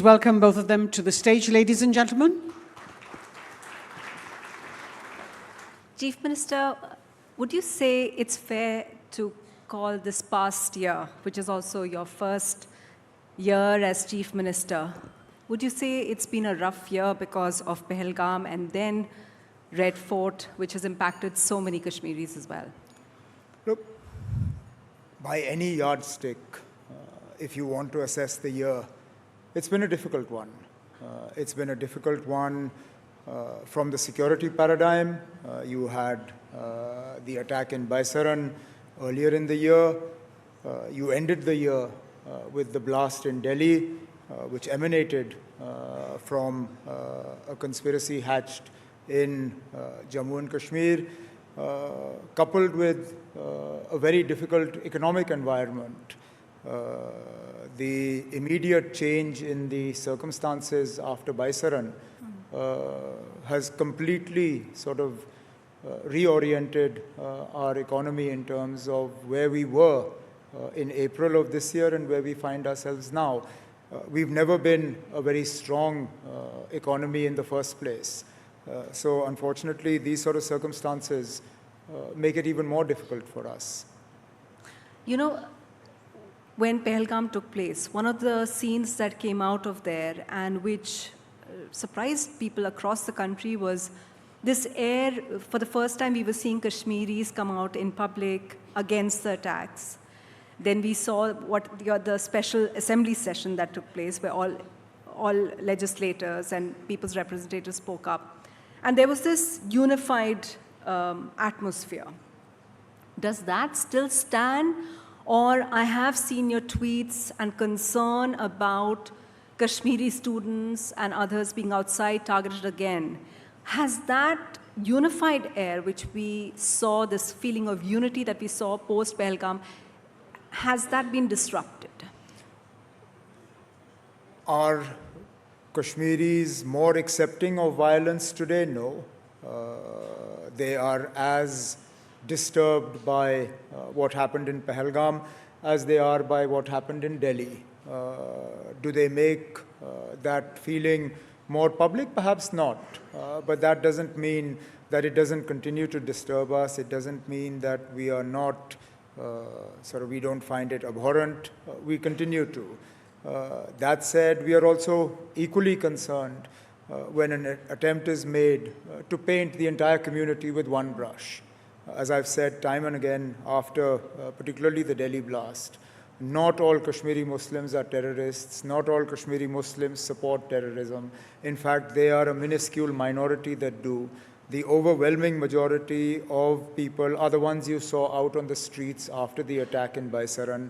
please welcome both of them to the stage, ladies and gentlemen. Chief Minister, would you say it's fair to call this past year, which is also your first year as Chief Minister, would you say it's been a rough year because of Pahalgam and then Red Fort, which has impacted so many Kashmiris as well? Look, by any yardstick, if you want to assess the year, it's been a difficult one. It's been a difficult one from the security paradigm. You had the attack in Baisaran earlier in the year. You ended the year with the blast in Delhi, which emanated from a conspiracy hatched in Jammu and Kashmir, coupled with a very difficult economic environment. The immediate change in the circumstances after Baisaran has completely sort of reoriented our economy in terms of where we were in April of this year and where we find ourselves now. We've never been a very strong economy in the first place. So unfortunately, these sort of circumstances make it even more difficult for us. You know, when Pahalgam took place, one of the scenes that came out of there and which surprised people across the country was this air. For the first time, we were seeing Kashmiris come out in public against the attacks. Then we saw the special assembly session that took place where all legislators and people's representatives spoke up. And there was this unified atmosphere. Does that still stand? Or I have seen your tweets and concern about Kashmiri students and others being outside targeted again. Has that unified air, which we saw, this feeling of unity that we saw post-Pahalgam, has that been disrupted? Are Kashmiris more accepting of violence today? No. They are as disturbed by what happened in Pahalgam as they are by what happened in Delhi. Do they make that feeling more public? Perhaps not. But that doesn't mean that it doesn't continue to disturb us. It doesn't mean that we are not, we don't find it abhorrent. We continue to. That said, we are also equally concerned when an attempt is made to paint the entire community with one brush. As I've said time and again, after particularly the Delhi blast, not all Kashmiri Muslims are terrorists. Not all Kashmiri Muslims support terrorism. In fact, they are a minuscule minority that do. The overwhelming majority of people are the ones you saw out on the streets after the attack in Baisaran.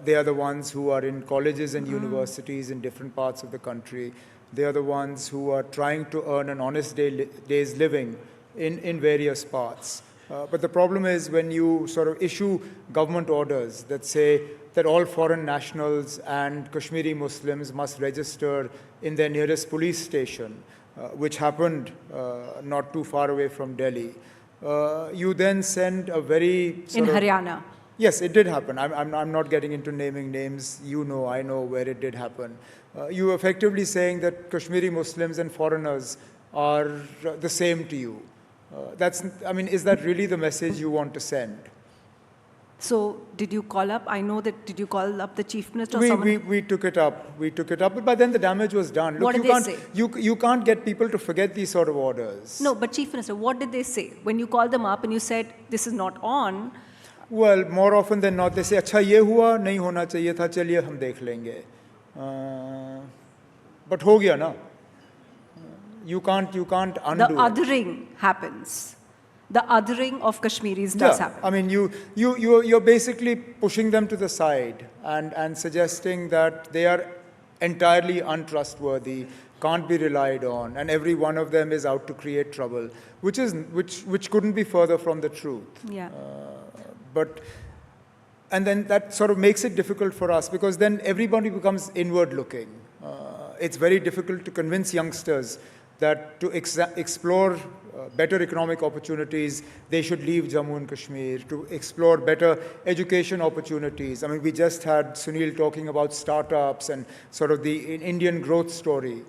They are the ones who are in colleges and universities in different parts of the country. They are the ones who are trying to earn an honest day's living in various parts. But the problem is when you sort of issue government orders that say that all foreign nationals and Kashmiri Muslims must register in their nearest police station, which happened not too far away from Delhi. You then send a very in Haryana. Yes, it did happen. I'm not getting into naming names. You know, I know where it did happen. You effectively saying that Kashmiri Muslims and foreigners are the same to you. Is that really the message you want to send? So did you call up? I know that, did you call up the Chief Minister? We took it up. We took it up, but by then the damage was done. Look, what did they say? You can't get people to forget these sort of orders. No, but Chief Minister, what did they say? When you called them up and you said, this is not on. Well, more often than not, they say, अच्छा ये हुआ, नहीं होना चाहिए था, चलिए हम देख लेंगे. But हो गया ना. You can't undo the othering happens. The othering of Kashmiris does happen. I mean, you're basically pushing them to the side and suggesting that they are entirely untrustworthy, can't be relied on, and every one of them is out to create trouble, which couldn't be further from the truth. Yeah. And then that sort of makes it difficult for us because then everybody becomes inward-looking. It's very difficult to convince youngsters that to explore better economic opportunities, they should leave Jammu and Kashmir, to explore better education opportunities. I mean, we just had Sunil talking about startups and sort of the Indian growth story.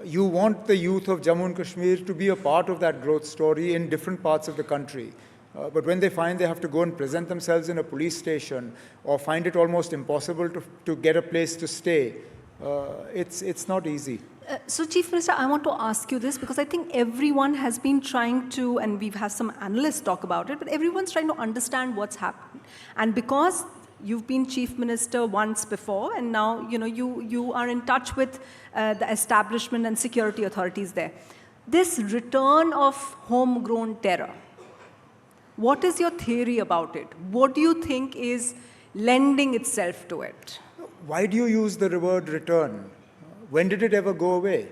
You want the youth of Jammu and Kashmir to be a part of that growth story in different parts of the country. But when they find they have to go and present themselves in a police station or find it almost impossible to get a place to stay, it's not easy. So, Chief Minister, I want to ask you this because I think everyone has been trying to, and we've had some analysts talk about it, but everyone's trying to understand what's happened. And because you've been Chief Minister once before, and now you are in touch with the establishment and security authorities there. This return of homegrown terror, what is your theory about it? What do you think is lending itself to it? Why do you use the word return? When did it ever go away?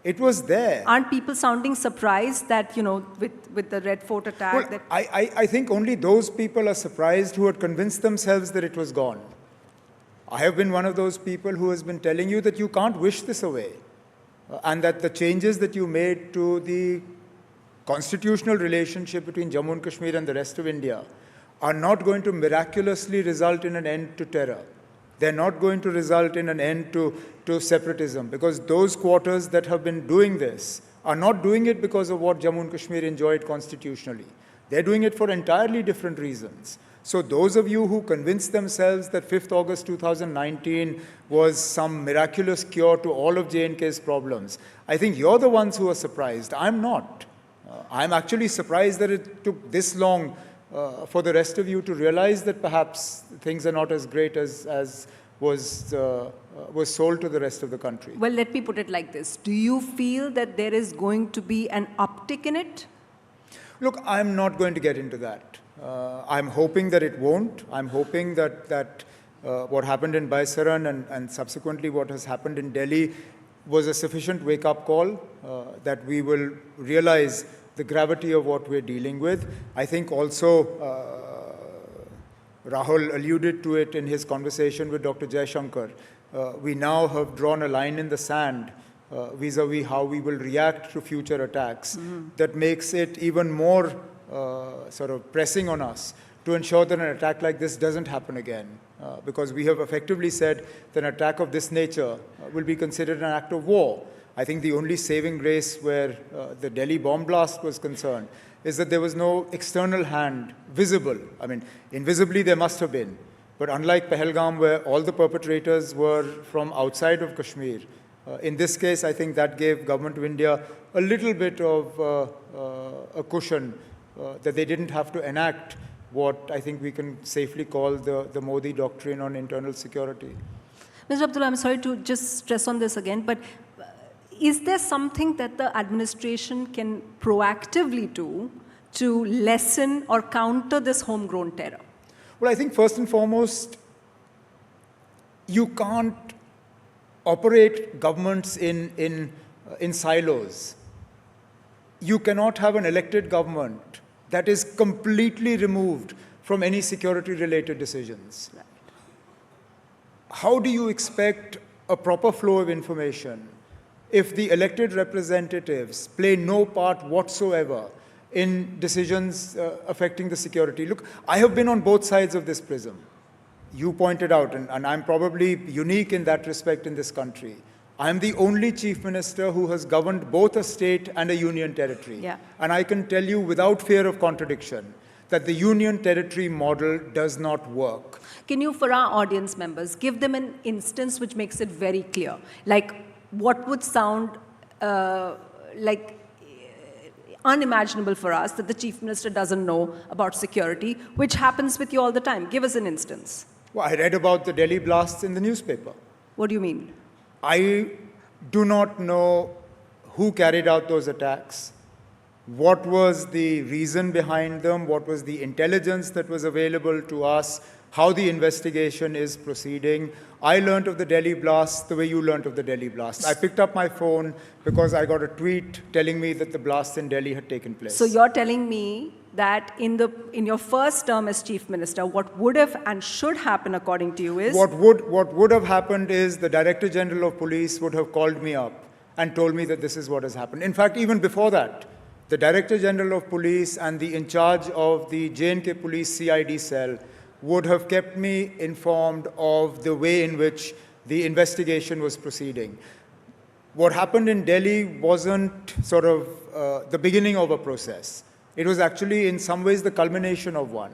It was there. Aren't people sounding surprised that, with the Red Fort attack? Well, I think only those people are surprised who had convinced themselves that it was gone. I have been one of those people who has been telling you that you can't wish this away, and that the changes that you made to the constitutional relationship between Jammu and Kashmir and the rest of India are not going to miraculously result in an end to terror. They're not going to result in an end to separatism, because those quarters that have been doing this are not doing it because of what Jammu and Kashmir enjoyed constitutionally. They're doing it for entirely different reasons. So those of you who convinced themselves that 5th August 2019 was some miraculous cure to all of J&K's problems, I think you're the ones who are surprised. I'm not. I'm actually surprised that it took this long for the rest of you to realize that perhaps things are not as great as was sold to the rest of the country. Well, let me put it like this. Do you feel that there is going to be an uptick in it? Look, I'm not going to get into that. I'm hoping that it won't. I'm hoping that what happened in Baisaran and subsequently what has happened in Delhi was a sufficient wake-up call, that we will realize the gravity of what we're dealing with. I think also Rahul alluded to it in his conversation with Dr. Jaishankar. We now have drawn a line in the sand vis-a-vis how we will react to future attacks. That makes it even more sort of pressing on us to ensure that an attack like this doesn't happen again. Because we have effectively said that an attack of this nature will be considered an act of war. I think the only saving grace where the Delhi bomb blast was concerned is that there was no external hand visible. I mean, invisibly there must have been. But unlike Pahalgam, where all the perpetrators were from outside of Kashmir, in this case, I think that gave Government of India a little bit of a cushion that they didn't have to enact what I think we can safely call the Modi doctrine on internal security. Mr. Abdullah, I'm sorry to just stress on this again, but is there something that the administration can proactively do to lessen or counter this homegrown terror? Well, I think first and foremost, you can't operate governments in silos. You cannot have an elected government that is completely removed from any security-related decisions. Right. How do you expect a proper flow of information if the elected representatives play no part whatsoever in decisions affecting the security? Look, I have been on both sides of this prism. You pointed out, and I'm probably unique in that respect in this country. I'm the only chief minister who has governed both a state and a union territory. Yeah. And I can tell you without fear of contradiction that the union territory model does not work. Can you, for our audience members, give them an instance which makes it very clear? Like, what would sound like unimaginable for us that the chief minister doesn't know about security, which happens with you all the time? Give us an instance. Well, I read about the Delhi blasts in the newspaper. What do you mean? I do not know who carried out those attacks, what was the reason behind them, what was the intelligence that was available to us, how the investigation is proceeding. I learned of the Delhi blast the way you learned of the Delhi blast. I picked up my phone because I got a tweet telling me that the blast in Delhi had taken place. So you're telling me that in your first term as chief minister, what would have and should happen according to you is? What would have happened is the Director General of Police would have called me up and told me that this is what has happened. In fact, even before that, the Director General of Police and the in charge of the J&K Police CID cell would have kept me informed of the way in which the investigation was proceeding. What happened in Delhi wasn't sort of the beginning of a process. It was actually in some ways the culmination of one.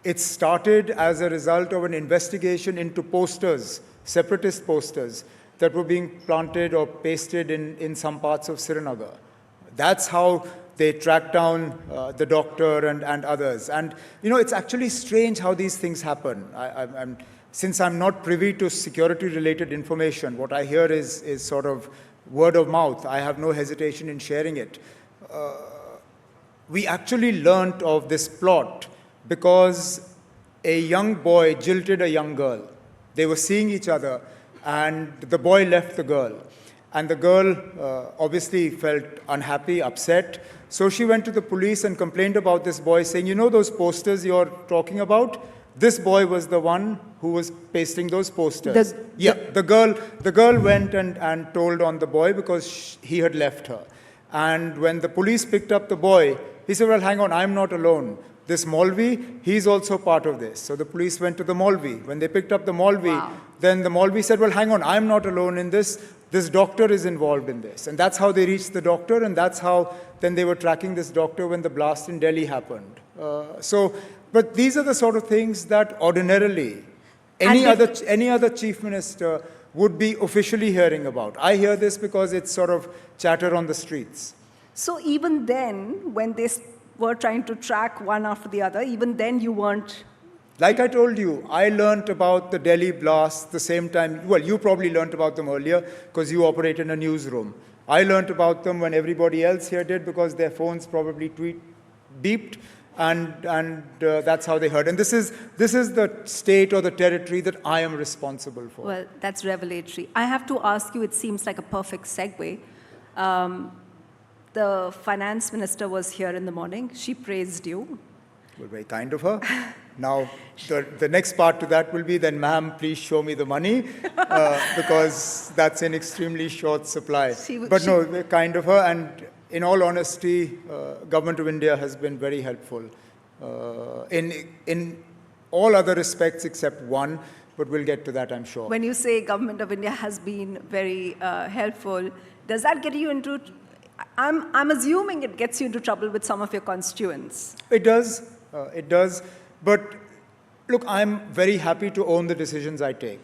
It started as a result of an investigation into posters, separatist posters, that were being planted or pasted in some parts of Srinagar. That's how they tracked down the doctor and others. And, you know, it's actually strange how these things happen. Since I'm not privy to security-related information, what I hear is sort of word of mouth. I have no hesitation in sharing it. We actually learnt of this plot because a young boy jilted a young girl. They were seeing each other, and the boy left the girl. And the girl obviously felt unhappy, upset. So she went to the police and complained about this boy, saying, you know those posters you're talking about? This boy was the one who was pasting those posters. The girl went and told on the boy because he had left her. And when the police picked up the boy, he said, well, hang on, I'm not alone. This Maulvi, he's also part of this. So the police went to the Maulvi. When they picked up the Maulvi, then the Maulvi said, well, hang on, I'm not alone in this. This doctor is involved in this. And that's how they reached the doctor, and that's how then they were tracking this doctor when the blast in Delhi happened. But these are the sort of things that ordinarily any other chief minister would be officially hearing about. I hear this because it's sort of chatter on the streets. So even then, when they were trying to track one after the other, even then you weren't... Like I told you, I learnt about the Delhi blast the same time. Well, you probably learnt about them earlier because you operate in a newsroom. I learnt about them when everybody else here did because their phones probably beeped, and that's how they heard. And this is the state or the territory that I am responsible for. Well, that's revelatory. I have to ask you, it seems like a perfect segue. The finance minister was here in the morning. She praised you. Well, very kind of her. Now, the next part to that will be, then, ma'am, please show me the money, because that's in extremely short supply. But no, very kind of her. And in all honesty, Government of India has been very helpful in all other respects except one, but we'll get to that, I'm sure. When you say Government of India has been very helpful, does that get you into... I'm assuming it gets you into trouble with some of your constituents. It does. It does. But look, I'm very happy to own the decisions I take.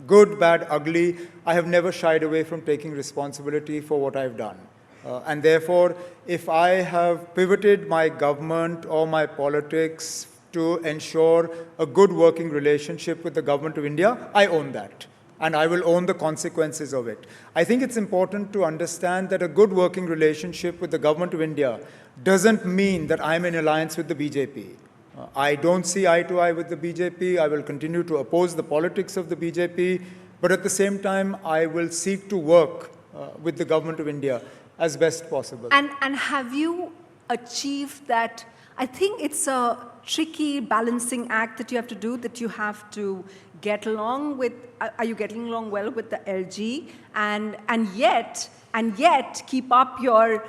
Good, bad, ugly. I have never shied away from taking responsibility for what I've done. And therefore, if I have pivoted my government or my politics to ensure a good working relationship with the Government of India, I own that. And I will own the consequences of it. I think it's important to understand that a good working relationship with the Government of India doesn't mean that I'm in alliance with the BJP. I don't see eye to eye with the BJP. I will continue to oppose the politics of the BJP. But at the same time, I will seek to work with the Government of India as best possible. And have you achieved that? I think it's a tricky balancing act that you have to do, that you have to get along with, are you getting along well with the LG, and yet keep up your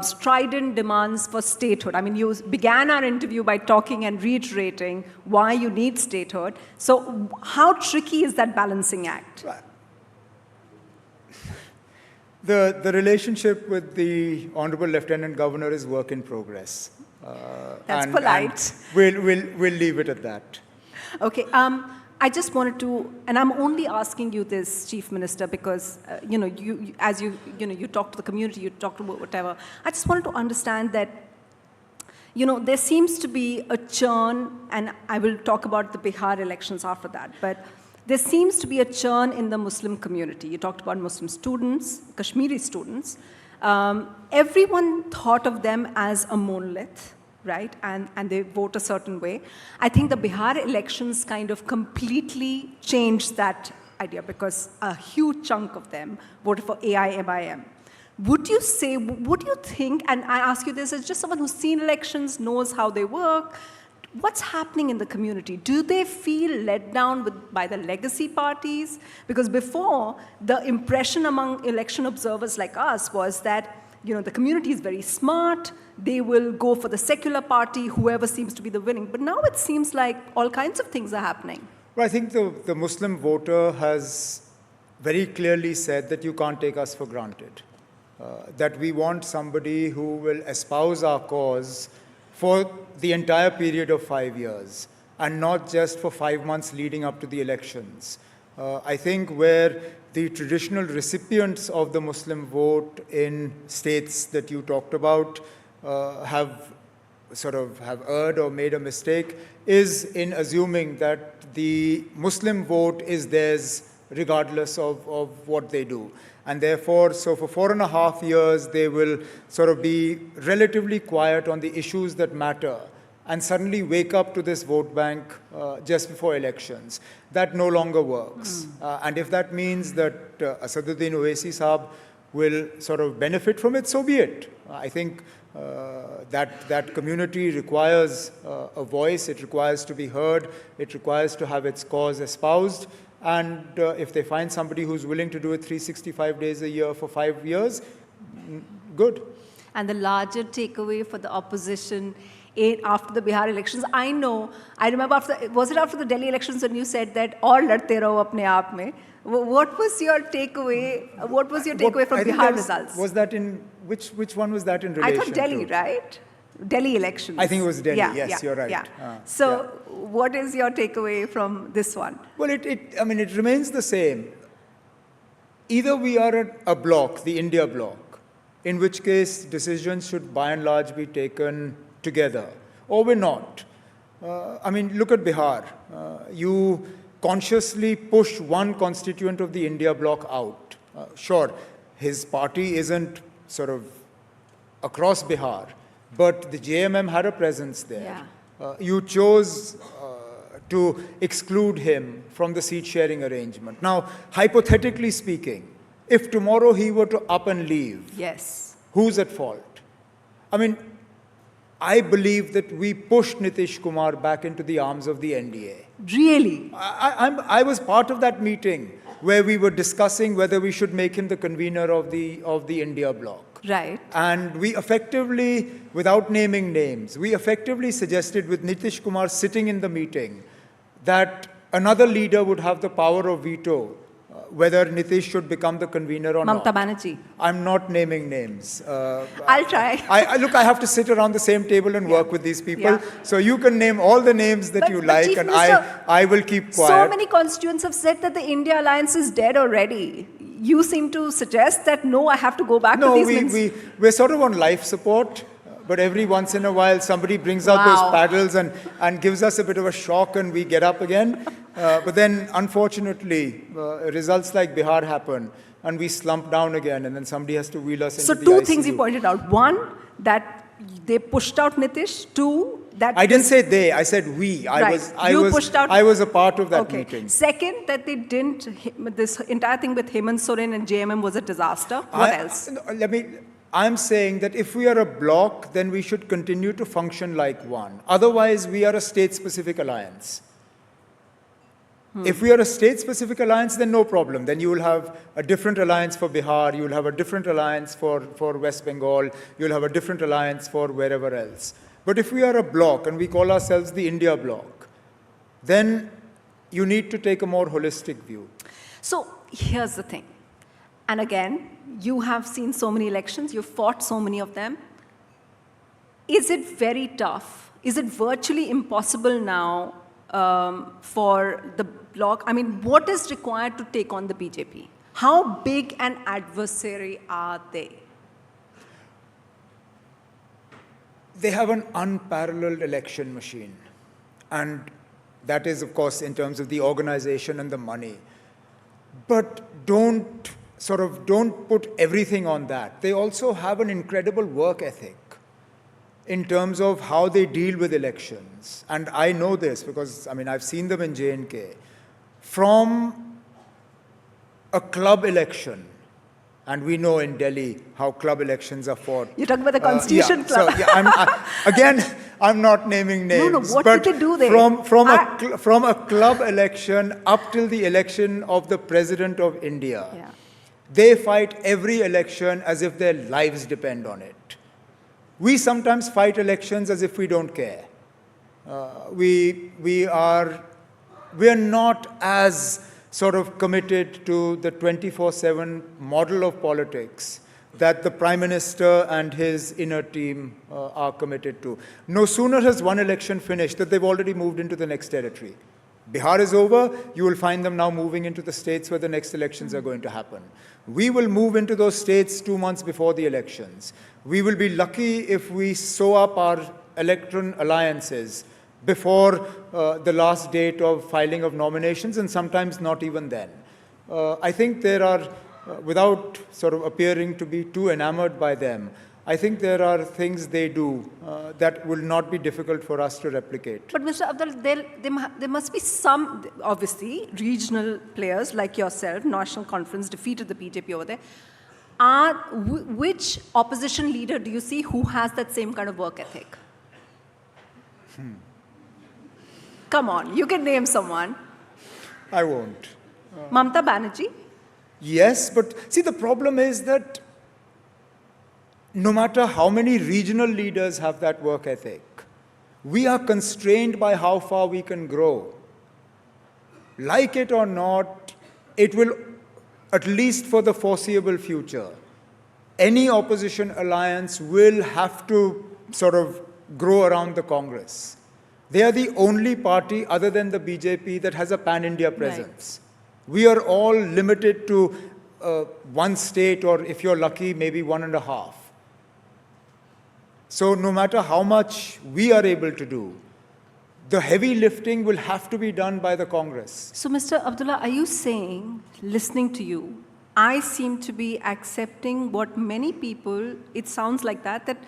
strident demands for statehood. I mean, you began our interview by talking and reiterating why you need statehood. So how tricky is that balancing act? The relationship with the Honorable Lieutenant Governor is work in progress. That's polite. And we'll leave it at that. Okay. I just wanted to, and I'm only asking you this, Chief Minister, because as you talk to the community, you talk to whatever. I just wanted to understand that, there seems to be a churn, and I will talk about the Bihar elections after that. But there seems to be a churn in the Muslim community. You talked about Muslim students, Kashmiri students. Everyone thought of them as a monolith, right? And they vote a certain way. I think the Bihar elections kind of completely changed that idea because a huge chunk of them voted for AIMIM. Would you think, and I ask you this as just someone who's seen elections, knows how they work, what's happening in the community? Do they feel let down by the legacy parties? Because before, the impression among election observers like us was that, the community is very smart, they will go for the secular party, whoever seems to be the winning. But now it seems like all kinds of things are happening. Well, I think the Muslim voter has very clearly said that you can't take us for granted. That we want somebody who will espouse our cause for the entire period of 5 years, and not just for 5 months leading up to the elections. I think where the traditional recipients of the Muslim vote in states that you talked about have erred or made a mistake is in assuming that the Muslim vote is theirs regardless of what they do. And therefore, so for 4.5 years, they will be relatively quiet on the issues that matter and suddenly wake up to this vote bank just before elections. That no longer works. And if that means that Asaduddin Owaisi Saab will benefit from it, so be it. I think that community requires a voice, it requires to be heard, it requires to have its cause espoused. And if they find somebody who's willing to do it 365 days a year for 5 years, good. And the larger takeaway for the opposition after the Bihar elections, I remember was it after the Delhi elections when you said that aur ladte raho apne aap mein? What was your takeaway? What was your takeaway from Bihar results? Was that in, which one was that in relation to? I thought Delhi, right? Delhi elections. I think it was Delhi, yes, you're right. Yeah. So what is your takeaway from this one? Well, it remains the same. Either we are a bloc, the India bloc, in which case decisions should by and large be taken together, or we're not. Look at Bihar. You consciously push one constituent of the India bloc out. Sure, his party isn't across Bihar, but the JMM had a presence there. Yeah. You chose to exclude him from the seat-sharing arrangement. Now, hypothetically speaking, if tomorrow he were to up and leave, yes, who's at fault? I believe that we pushed Nitish Kumar back into the arms of the NDA. Really? I was part of that meeting where we were discussing whether we should make him the convener of the India bloc. Right. And we effectively, without naming names, we effectively suggested with Nitish Kumar sitting in the meeting that another leader would have the power of veto whether Nitish should become the convener or not. Mamta Banerjee. I'm not naming names. I'll try. I have to sit around the same table and work with these people. So you can name all the names that you like, Chief and Minister, I will keep quiet. So many constituents have said that the India alliance is dead already. You seem to suggest that, no, I have to go back to these we're on life support. But every once in a while, somebody brings out those paddles and gives us a bit of a shock, and we get up again. But then, unfortunately, results like Bihar happen, and we slump down again, and then somebody has to wheel us into the ICU. So two things you pointed out. One, that they pushed out Nitish. Two, that... I didn't say they, I said we. I was a part of that meeting. Second, that they didn't... This entire thing with Hemant Soren and JMM was a disaster. What else? I'm saying that if we are a bloc, then we should continue to function like one. Otherwise, we are a state-specific alliance. If we are a state-specific alliance, then no problem. Then you will have a different alliance for Bihar, you will have a different alliance for West Bengal, you will have a different alliance for wherever else. But if we are a bloc, and we call ourselves the India bloc, then you need to take a more holistic view. So here's the thing. And again, you have seen so many elections, you've fought so many of them. Is it very tough? Is it virtually impossible now for the bloc? What is required to take on the BJP? How big an adversary are they? They have an unparalleled election machine. And that is, of course, in terms of the organization and the money. But don't put everything on that. They also have an incredible work ethic in terms of how they deal with elections. And I know this because, I've seen them in J&K. From a club election, and we know in Delhi how club elections are fought. You're talking about the Constitution Club. So, again, I'm not naming names. No, what but did they do there? From a club election up till the election of the President of India, Yeah. they fight every election as if their lives depend on it. We sometimes fight elections as if we don't care. We are not as sort of committed to the 24/7 model of politics that the Prime Minister and his inner team are committed to. No sooner has one election finished that they've already moved into the next territory. Bihar is over, you will find them now moving into the states where the next elections are going to happen. We will move into those states 2 months before the elections. We will be lucky if we sew up our electoral alliances before the last date of filing of nominations, and sometimes not even then. I think there are, without sort of appearing to be too enamored by them, I think there are things they do that will not be difficult for us to replicate. But Mr. Abdullah, there must be some, obviously, regional players like yourself, National Conference defeated the BJP over there. Which opposition leader do you see who has that same kind of work ethic? Come on, you can name someone. I won't. Mamata Banerjee? Yes, but see, the problem is that no matter how many regional leaders have that work ethic, we are constrained by how far we can grow. Like it or not, it will, at least for the foreseeable future, any opposition alliance will have to sort of grow around the Congress. They are the only party other than the BJP that has a pan-India presence. Right. We are all limited to one state, or if you're lucky, maybe 1.5. So no matter how much we are able to do, the heavy lifting will have to be done by the Congress. So Mr. Abdullah, are you saying, listening to you, I seem to be accepting what many people, it sounds like that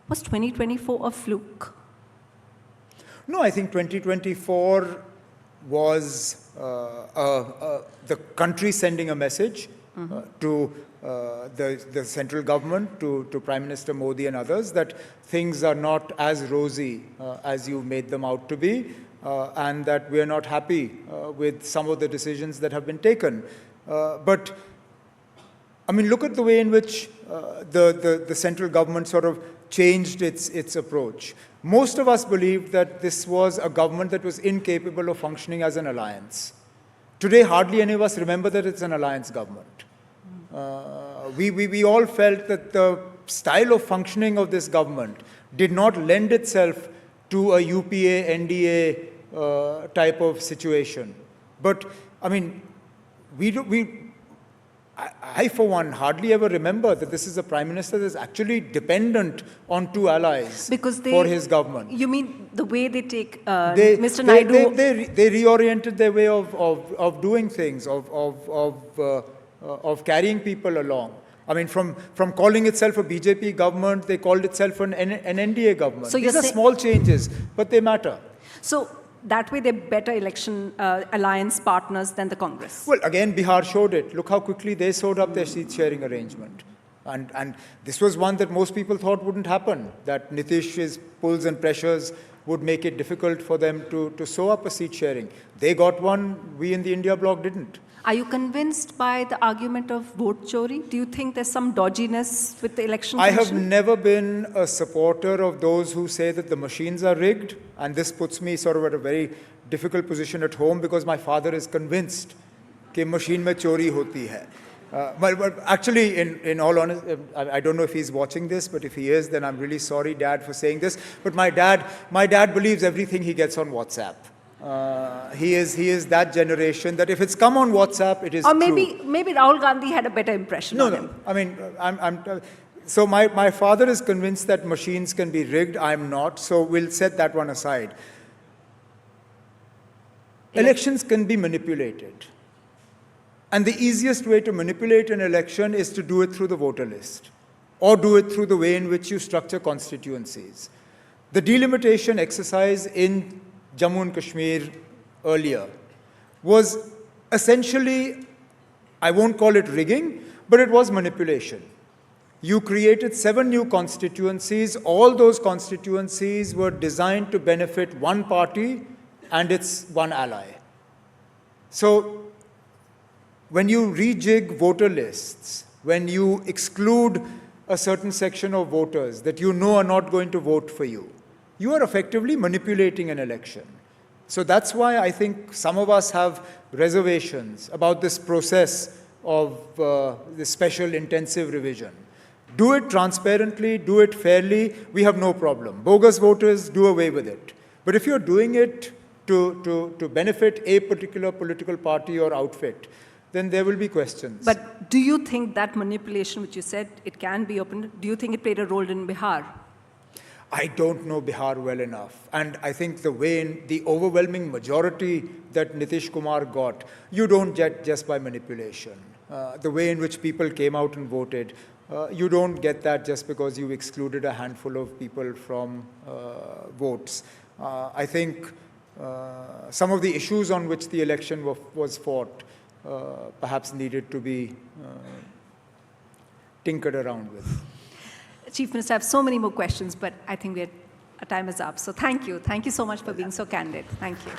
was 2024 a fluke? No, I think 2024 was the country sending a message to the central government, to Prime Minister Modi and others, that things are not as rosy as you made them out to be, and that we are not happy with some of the decisions that have been taken. But, I mean, look at the way in which the central government sort of changed its approach. Most of us believed that this was a government that was incapable of functioning as an alliance. Today, hardly any of us remember that it's an alliance government. We all felt that the style of functioning of this government did not lend itself to a UPA, NDA type of situation. But, I mean, I, for one, hardly ever remember that this is a Prime Minister that is actually dependent on two allies for his government. You mean the way they take Mr. Naidu? They reoriented their way of doing things, of carrying people along. I mean, from calling itself a BJP government, they called itself an NDA government. So these are small changes, but they matter. So that way they're better election alliance partners than the Congress. Well, again, Bihar showed it. Look how quickly they sewed up their seat-sharing arrangement. And this was one that most people thought wouldn't happen, that Nitish's pulls and pressures would make it difficult for them to sew up a seat-sharing. They got one, we in the India Bloc didn't. Are you convinced by the argument of vote chori? Do you think there's some dodginess with the election commission? I have never been a supporter of those who say that the machines are rigged, and this puts me sort of at a very difficult position at home because my father is convinced that machine mein chori hoti hai. But actually, in all honesty, I don't know if he's watching this, but if he is, then I'm really sorry, Dad, for saying this. But my dad believes everything he gets on WhatsApp. He is that generation that if it's come on WhatsApp, it is or maybe Rahul Gandhi had a better impression of him. I mean, so my father is convinced that machines can be rigged. I'm not, so we'll set that one aside. Elections can be manipulated. And the easiest way to manipulate an election is to do it through the voter list, or do it through the way in which you structure constituencies. The delimitation exercise in Jammu and Kashmir earlier was essentially, I won't call it rigging, but it was manipulation. You created 7 new constituencies. All those constituencies were designed to benefit one party and its one ally. So when you rejig voter lists, when you exclude a certain section of voters that you know are not going to vote for you, you are effectively manipulating an election. So that's why I think some of us have reservations about this process of this special intensive revision. Do it transparently, do it fairly, we have no problem. Bogus voters, do away with it. But if you're doing it to benefit a particular political party or outfit, then there will be questions. But do you think that manipulation, which you said it can be open, do you think it played a role in Bihar? I don't know Bihar well enough. And I think the way in the overwhelming majority that Nitish Kumar got, you don't get just by manipulation. The way in which people came out and voted, you don't get that just because you excluded a handful of people from votes. I think some of the issues on which the election was fought perhaps needed to be tinkered around with. Chief Minister, I have so many more questions, but I think our time is up. So thank you. Thank you so much for being so candid. Thank you.